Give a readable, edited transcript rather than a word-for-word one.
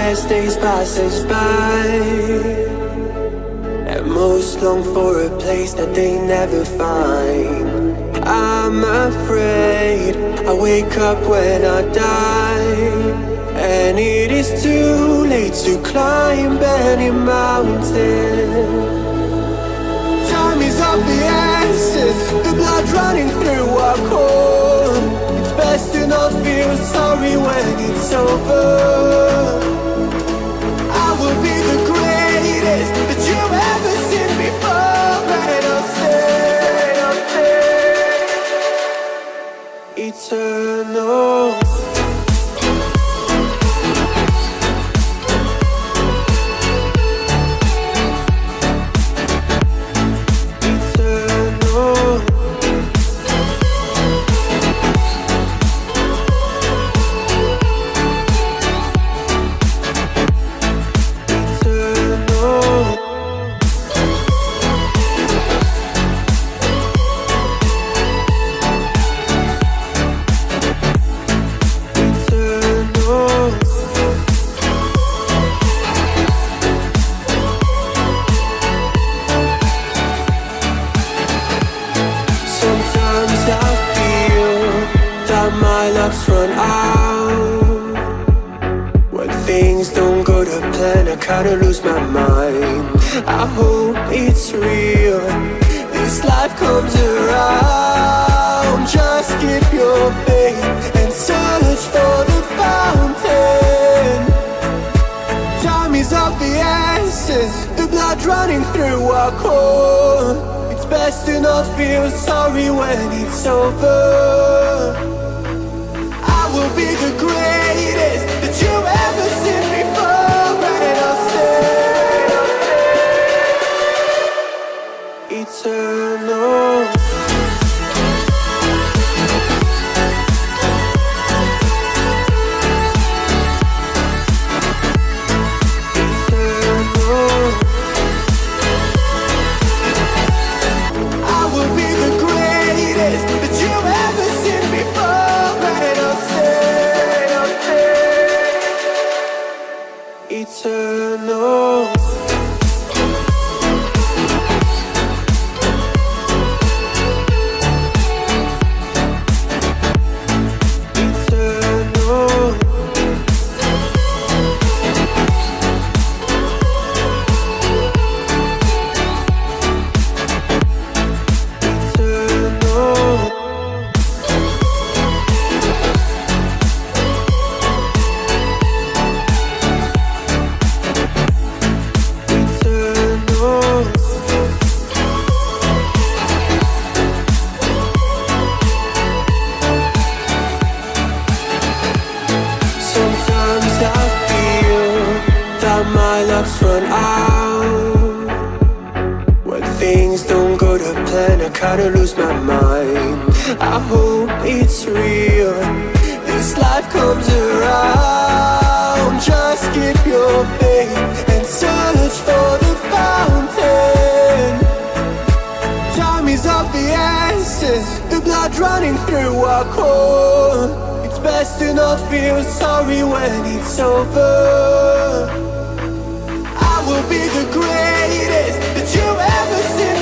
as days passes by, and most long for a place that they never find. I'm afraid I wake up when I die, and it is too late to climb any mountain. Time is of the essence, the blood running through our core. It's best to not feel sorry when it's over. I will be the greatest that you've ever seen before, and I'll stay eternal. My luck's run out. When things don't go to plan, I kinda lose my mind. I hope it's real, this life comes around. Just keep your faith and search for the fountain. Time is of the essence, the blood running through our core. It's best to not feel sorry when it's over. Will be the greatest that you've ever seen before, and I'll stay eternal. I will be the greatest that you've ever seen before, and I'll eternal. My luck's run out. When things don't go to plan, I kinda lose my mind. I hope it's real, this life comes around. Just keep your faith and search for the fountain. Time is of the essence, the blood running through our core. It's best to not feel sorry when it's over. Will be the greatest that you've ever seen